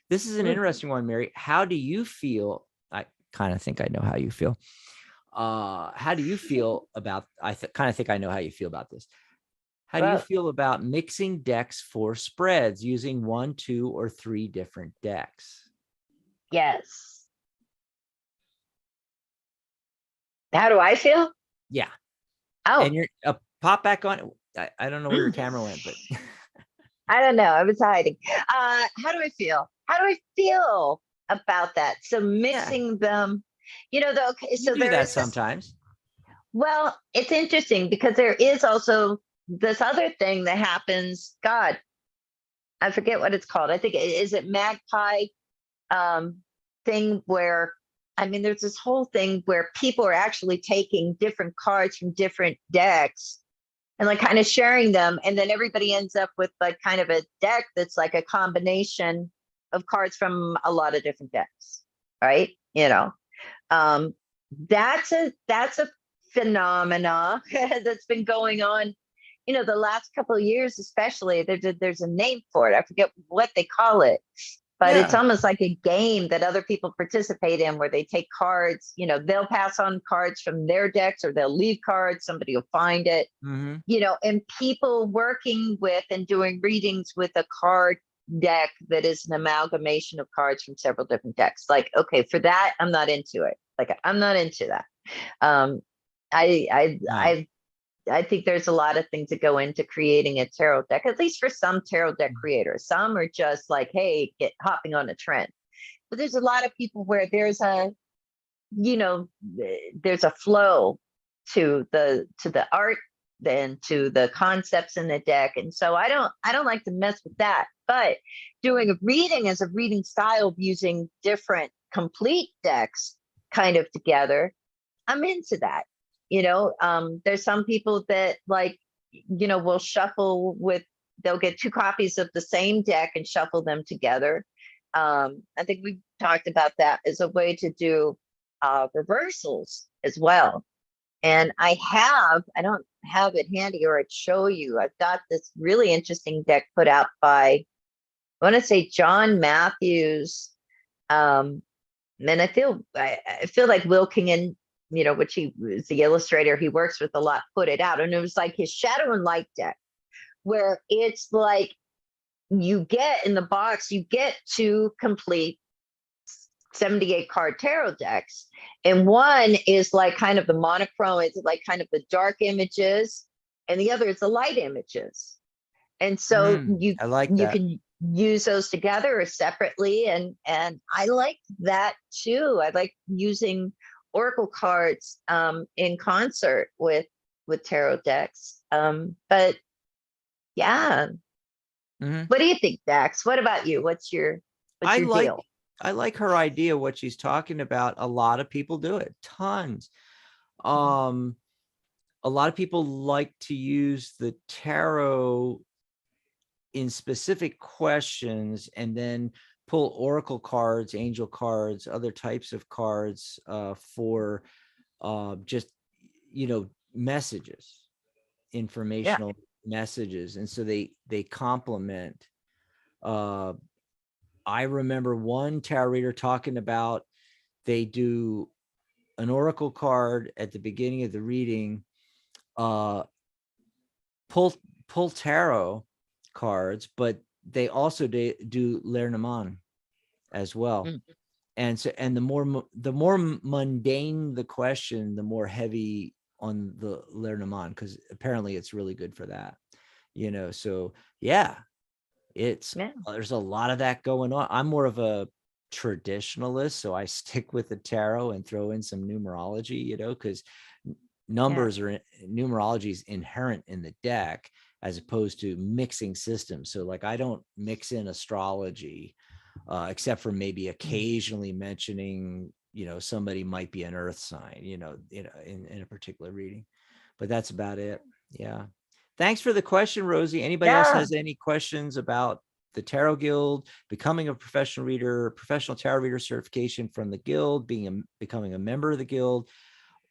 This is an interesting one, Mary. How do you feel? I kind of think I know how you feel. How do you feel about, I kind of think I know how you feel about this. How do you feel about mixing decks for spreads using 1, 2, or 3 different decks? Yes. How do I feel? Yeah. Oh. And you're pop back on. I don't know where your camera went, but I don't know. I was hiding. How do I feel? How do I feel about that? So mixing them, okay, so there is sometimes. Well, it's interesting because there is also this other thing that happens. God, I forget what it's called. I think is it magpie thing where, I mean, there's this whole thing where people are actually taking different cards from different decks and like kind of sharing them. And then everybody ends up with like kind of a deck that's like a combination of cards from a lot of different decks, right? That's a phenomena that's been going on, the last couple of years, especially. There's a name for it. I forget what they call it. But it's almost like a game that other people participate in where they take cards, they'll pass on cards from their decks or they'll leave cards, somebody will find it, and people working with and doing readings with a card deck that is an amalgamation of cards from several different decks. Like, okay, for that, I'm not into it. Like, I'm not into that. I think there's a lot of things that go into creating a tarot deck, at least for some tarot deck creators. Some are just like, hey, hopping on a trend. But there's a lot of people where there's a flow to the art than to the concepts in the deck. And so I don't like to mess with that. But doing a reading as a reading style of using different complete decks kind of together, I'm into that. There's some people that like, will shuffle with, they'll get two copies of the same deck and shuffle them together. I think we talked about that as a way to do reversals as well. And I don't have it handy or I'd show you. I've got this really interesting deck put out by, I want to say John Matthews. And I feel like Wilkingen, which he was the illustrator he works with a lot, put it out. And it was like his Shadow and Light deck, where it's like you get in the box, you get two complete 78 card tarot decks. And one is like kind of the monochrome, it's like kind of the dark images, and the other is the light images. And so I like you that. can use those together or separately. And I like that too. I like using oracle cards in concert with tarot decks. But yeah. Mhm. What do you think, Dax? What about you? What's your I like deal? I like her idea, what she's talking about. A lot of people do it, tons. A lot of people like to use the tarot in specific questions and then pull oracle cards, angel cards, other types of cards for just, messages, Yeah. informational messages. And so they complement. I remember one tarot reader talking about, they do an oracle card at the beginning of the reading, uh, pull tarot cards, but they also do Lenormand as well. Mm. And so, and the more mundane the question, the more heavy on the Lenormand, because apparently it's really good for that. So yeah, it's Yeah. there's a lot of that going on. I'm more of a traditionalist, so I stick with the tarot and throw in some numerology, because Yeah. numerology is inherent in the deck as opposed to mixing systems. So like I don't mix in astrology, except for maybe occasionally mentioning, somebody might be an earth sign, in a particular reading, but that's about it. Yeah. Thanks for the question, Rosie. Anybody else Yeah. has any questions about the Tarot Guild, becoming a professional reader, professional tarot reader certification from the Guild, becoming a member of the Guild,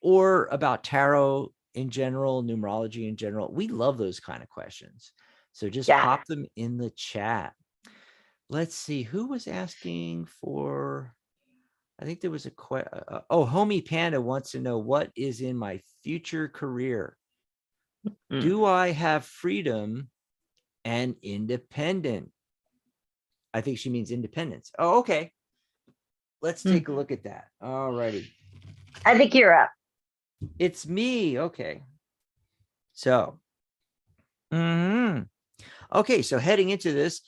or about tarot in general, numerology in general? We love those kind of questions. So just Yeah. pop them in the chat. Let's see who was asking for. I think there was a Homie Panda wants to know, what is in my future career? Mm. Do I have freedom and independent? I think she means independence. Oh, okay. Let's Mm. take a look at that. All righty. I think you're up. It's me. Okay. So, okay. So heading into this,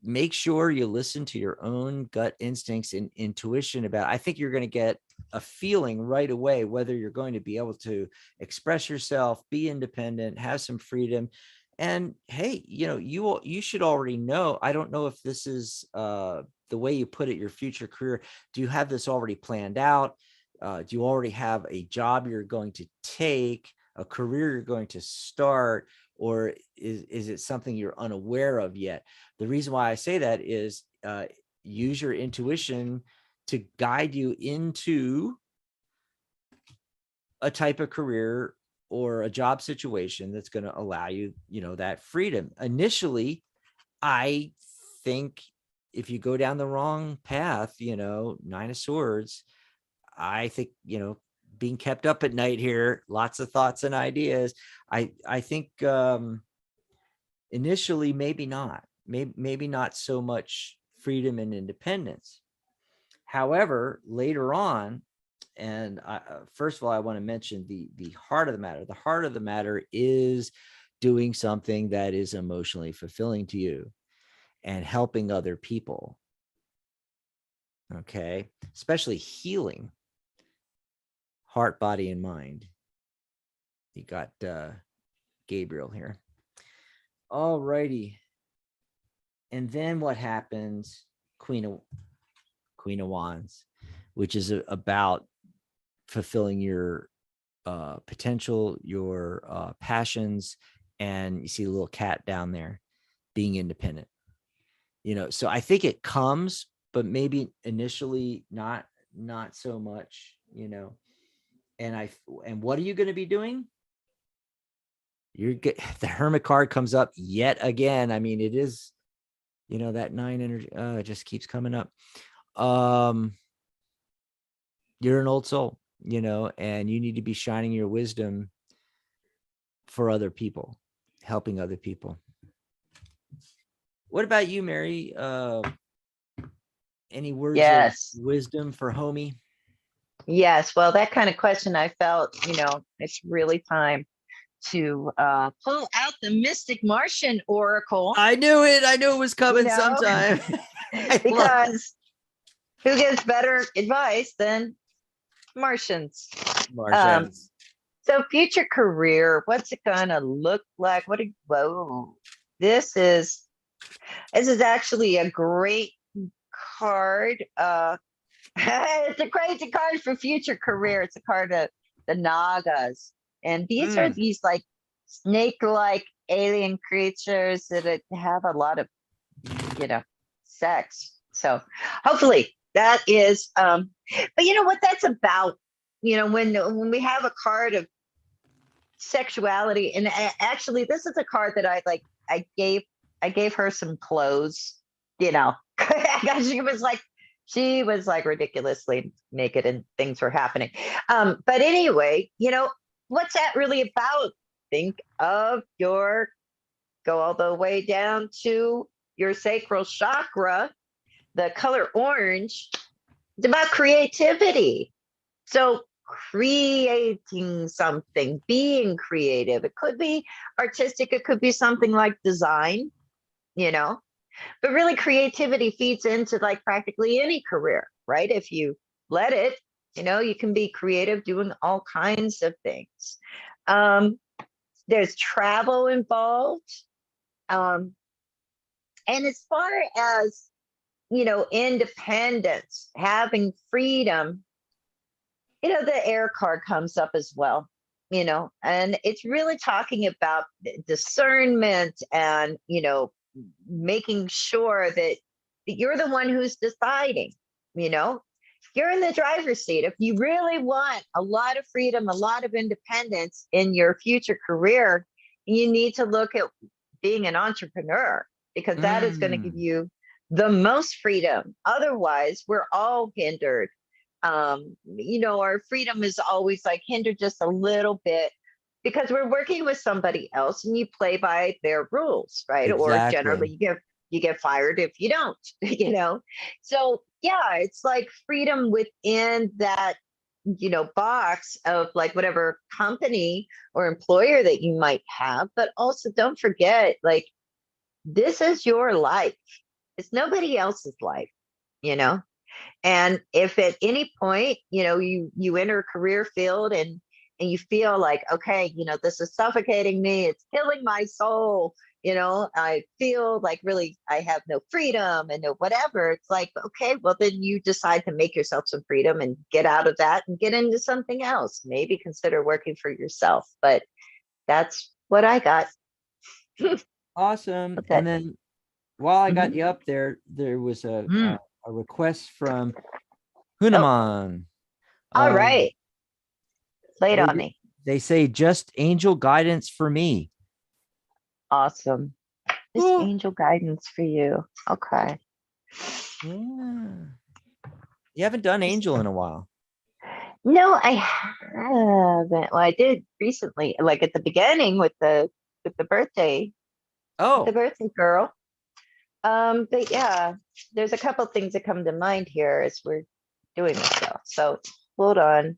make sure you listen to your own gut instincts and intuition about, I think you're going to get a feeling right away, whether you're going to be able to express yourself, be independent, have some freedom. And hey, you should already know. I don't know if this is the way you put it, your future career. Do you have this already planned out? Do you already have a job you're going to take, a career you're going to start, or is it something you're unaware of yet? The reason why I say that is use your intuition to guide you into a type of career or a job situation that's going to allow you, that freedom. Initially, I think if you go down the wrong path, Nine of Swords, I think, being kept up at night here, lots of thoughts and ideas. I think initially, maybe not, maybe not so much freedom and independence. However, later on, and first of all, I want to mention the heart of the matter. The heart of the matter is doing something that is emotionally fulfilling to you and helping other people. Okay, especially healing. heart, body, and mind. You got Gabriel here. All righty. And then what happens? Queen of Wands, which is about fulfilling your potential, your passions, and you see a little cat down there, being independent. So I think it comes, but maybe initially not so much. And what are you going to be doing? The Hermit card comes up yet again. I mean, it is, that 9 energy it just keeps coming up. You're an old soul, and you need to be shining your wisdom for other people, helping other people. What about you, Mary? Any words Yes. of wisdom for homie? Yes. Well, that kind of question, I felt, it's really time to pull out the Mystic Martian Oracle. I knew it. I knew it was coming sometime. Because who gives better advice than Martians? So future career, what's it gonna look like? This is actually a great card. It's a crazy card for future career. It's a card of the Nagas. And these are these like snake-like alien creatures that have a lot of, sex. So hopefully that is, but you know what that's about? When we have a card of sexuality, and actually this is a card that I gave her some clothes, she was like ridiculously naked and things were happening. But anyway, what's that really about? Think of go all the way down to your sacral chakra, the color orange. It's about creativity. So creating something, being creative. It could be artistic. It could be something like design, but really creativity feeds into like practically any career, right? If you let it, you can be creative doing all kinds of things. There's travel involved. And as far as, independence, having freedom, the air card comes up as well, and it's really talking about discernment and, making sure that you're the one who's deciding, you're in the driver's seat. If you really want a lot of freedom, a lot of independence in your future career, you need to look at being an entrepreneur, because that is going to give you the most freedom. Otherwise, we're all hindered. Our freedom is always like hindered just a little bit because we're working with somebody else and you play by their rules, right? Exactly. Or generally you get fired if you don't, So yeah, it's like freedom within that, box of like whatever company or employer that you might have. But also don't forget, like, this is your life. It's nobody else's life, And if at any point, you enter a career field and you feel like, okay, this is suffocating me, it's killing my soul, I feel like really I have no freedom and no whatever. It's like, okay, well, then you decide to make yourself some freedom and get out of that and get into something else. Maybe consider working for yourself. But that's what I got. Awesome. Okay. And then while I got you up there was a request from Hunaman. All right. Lay it on me. They say just angel guidance for me. Awesome. Just angel guidance for you. Okay. Yeah. You haven't done angel in a while. No, I haven't. Well, I did recently, like at the beginning with the birthday. Oh, the birthday girl. But yeah, there's a couple things that come to mind here as we're doing this stuff. So hold on.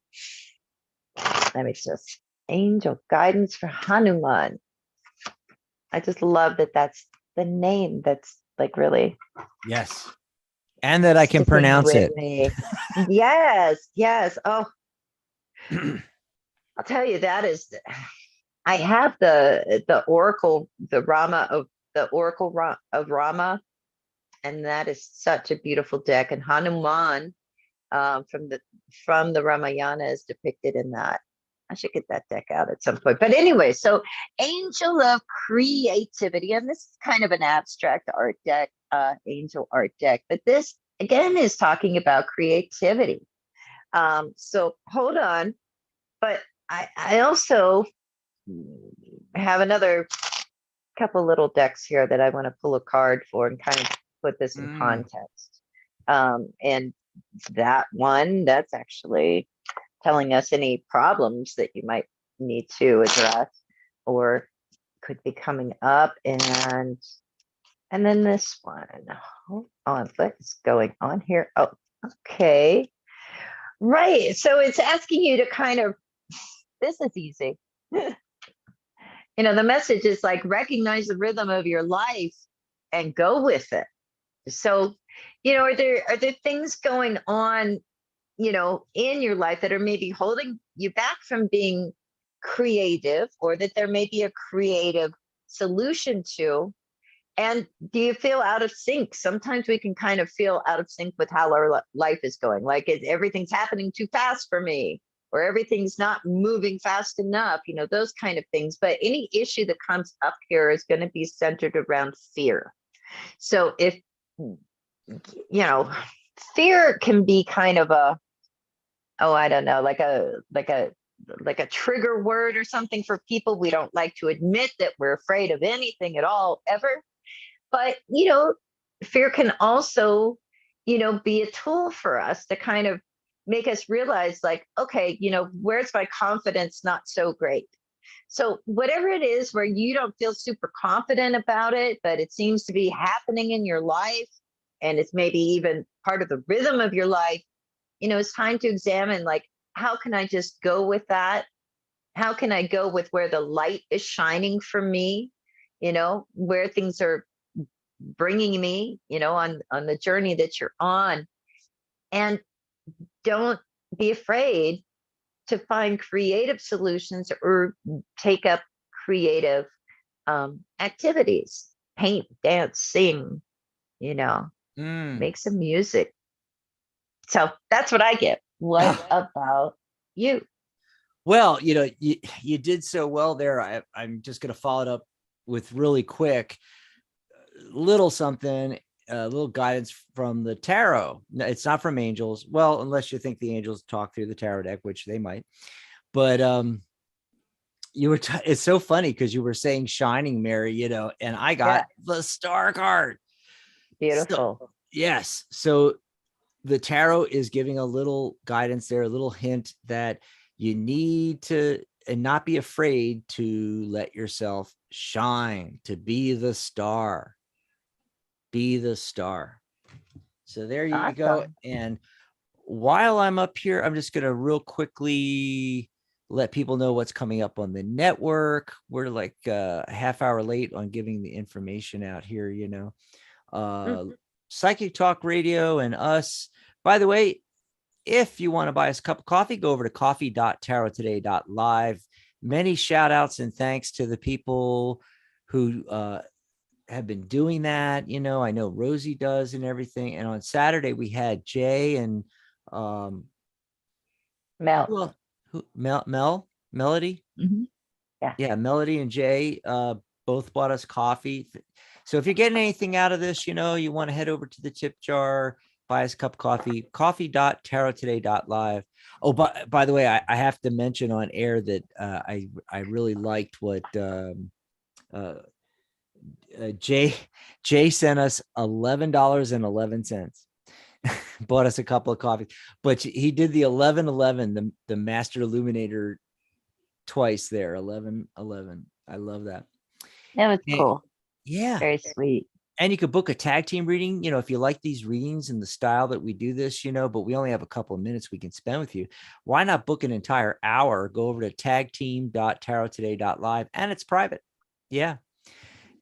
Let me just angel guidance for Hanuman. I just love that that's the name that's like really. yes. And that I can pronounce it. Yes. Oh, I'll tell you, that is, I have the Oracle, the Oracle of Rama, and that is such a beautiful deck. And Hanuman, from the Ramayana, is depicted in that. I should get that deck out at some point. But anyway, so Angel of Creativity, and this is kind of an abstract art deck, angel art deck, but this again is talking about creativity. So hold on, but I also have another couple little decks here that I want to pull a card for and kind of put this in context. And that one, that's actually telling us any problems that you might need to address or could be coming up. And then this one, hold on, what's going on here? Oh, okay. Right. So it's asking you to kind of, this is easy. The message is like, recognize the rhythm of your life and go with it. So, are there things going on, in your life that are maybe holding you back from being creative, or that there may be a creative solution to? And do you feel out of sync? Sometimes we can kind of feel out of sync with how our life is going. Like, everything's happening too fast for me, or everything's not moving fast enough, those kind of things. But any issue that comes up here is going to be centered around fear. So if, fear can be kind of I don't know, like a trigger word or something for people. We don't like to admit that we're afraid of anything at all, ever. But, fear can also, be a tool for us to kind of make us realize, like, okay, where's my confidence not so great? So whatever it is where you don't feel super confident about it, but it seems to be happening in your life, and it's maybe even part of the rhythm of your life, it's time to examine, like, how can I just go with that? How can I go with where the light is shining for me? Where things are bringing me, on the journey that you're on. And don't be afraid to find creative solutions or take up creative activities. Paint, dance, sing, make some music. So that's what I get. What about you? Well, you did so well there. I'm just going to follow it up with really quick, little something, a little guidance from the tarot. No, it's not from angels. Well, unless you think the angels talk through the tarot deck, which they might. But it's so funny because you were saying shining, Mary, and I got the star card. Beautiful. So, yes. So the tarot is giving a little guidance there, a little hint that you need to, and not be afraid to let yourself shine, to be the star. Be the star. So there you Awesome. go. And while I'm up here, I'm just going to real quickly let people know what's coming up on the network. We're like a half hour late on giving the information out here, Psychic Talk Radio and us. By the way, if you want to buy us a cup of coffee, go over to coffee.tarottoday.live. Many shout outs and thanks to the people who have been doing that. I know Rosie does and everything. And on Saturday we had Jay and Mel. Melody. Mm-hmm. Yeah, Melody and Jay both bought us coffee. So if you're getting anything out of this, you want to head over to the tip jar, buy us a cup of coffee, coffee.tarottoday.live. Oh, by the way, I have to mention on air that I really liked what Jay sent us $11.11. Bought us a couple of coffees, but he did the 1111, the master illuminator twice there. 1111. I love that. That was cool. Yeah. Very sweet. And you could book a tag team reading, if you like these readings and the style that we do this, but we only have a couple of minutes we can spend with you. Why not book an entire hour? Go over to tagteam.tarottoday.live, and it's private. Yeah.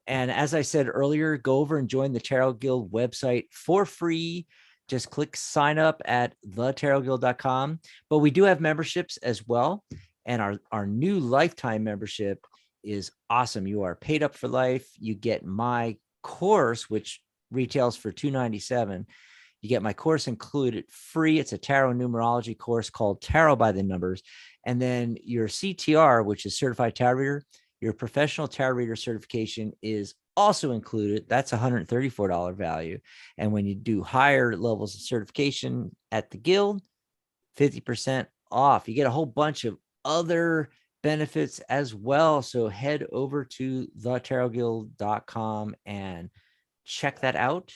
And as I said earlier, go over and join the Tarot Guild website for free. just click sign up at thetarotguild.com. But we do have memberships as well. And our new lifetime membership is awesome. You are paid up for life. You get my course, which retails for $297. You get my course included free. It's a tarot numerology course called Tarot by the Numbers. And then your CTR, which is Certified Tarot Reader, your professional tarot reader certification is also included. That's $134 value. And when you do higher levels of certification at the guild, 50% off. You get a whole bunch of other benefits as well. So head over to thetarotguild.com and check that out.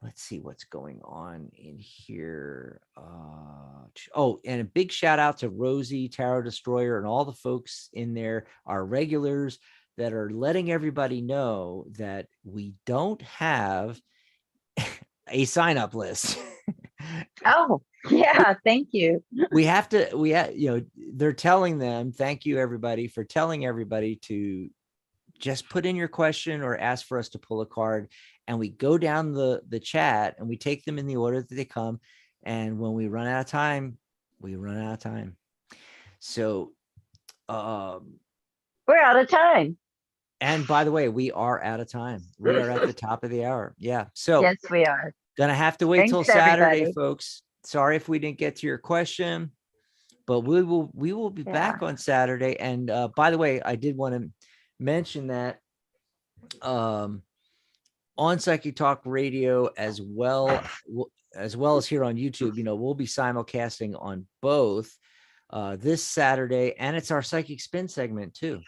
Let's see what's going on in here. Oh, and a big shout out to Rosie, Tarot Destroyer, and all the folks in there, our regulars that are letting everybody know that we don't have a sign up list. Oh, yeah. Thank you. They're telling them, thank you everybody for telling everybody to just put in your question or ask for us to pull a card, and we go down the chat and we take them in the order that they come. And when we run out of time, we run out of time. So We're out of time. and by the way, we are out of time. We are at the top of the hour. Yeah. So Yes, we are. gonna have to wait till Thanks, Saturday, everybody. folks. Sorry if we didn't get to your question, but we will be back on Saturday. And by the way, I did want to mention that on Psychic Talk Radio as well as here on YouTube, we'll be simulcasting on both this Saturday, and it's our Psychic Spin segment too,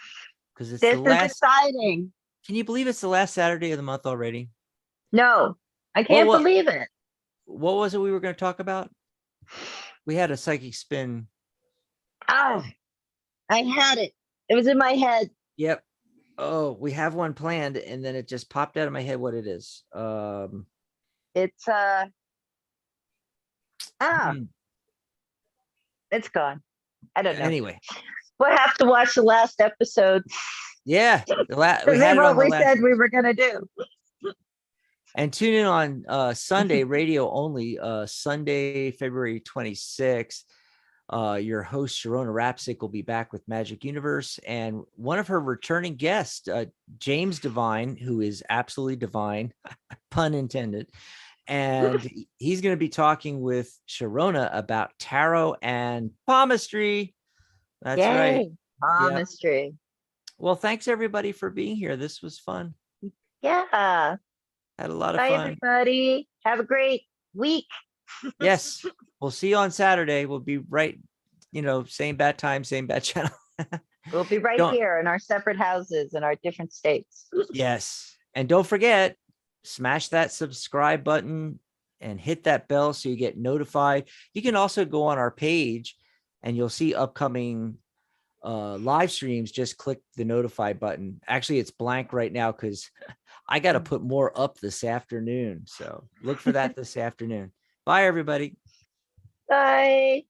because it's This the last. is exciting. Can you believe it's the last Saturday of the month already? No, I can't believe it. What was it we were going to talk about? We had a Psychic Spin. Oh, I had it. It was in my head. Yep. Oh, we have one planned, and then it just popped out of my head what it is. It's it's gone. I don't know. Anyway, We'll have to watch the last episode. Yeah, we had what we said we were gonna do. And tune in on Sunday, radio only, Sunday, February 26th. Your host, Sharona Rapsick, will be back with Magic Universe, and one of her returning guests, James Divine, who is absolutely divine, pun intended. And he's going to be talking with Sharona about tarot and palmistry. That's right. Palmistry. Yep. Well, thanks everybody for being here. This was fun. Yeah. Had a lot of fun. Bye, everybody. Have a great week. Yes. We'll see you on Saturday. We'll be right, same bad time, same bad channel. We'll be right here in our separate houses in our different states. Yes. And don't forget, smash that subscribe button and hit that bell so you get notified. You can also go on our page and you'll see upcoming live streams. Just click the notify button. Actually, it's blank right now because I got to put more up this afternoon. So look for that this afternoon. Bye, everybody. Bye.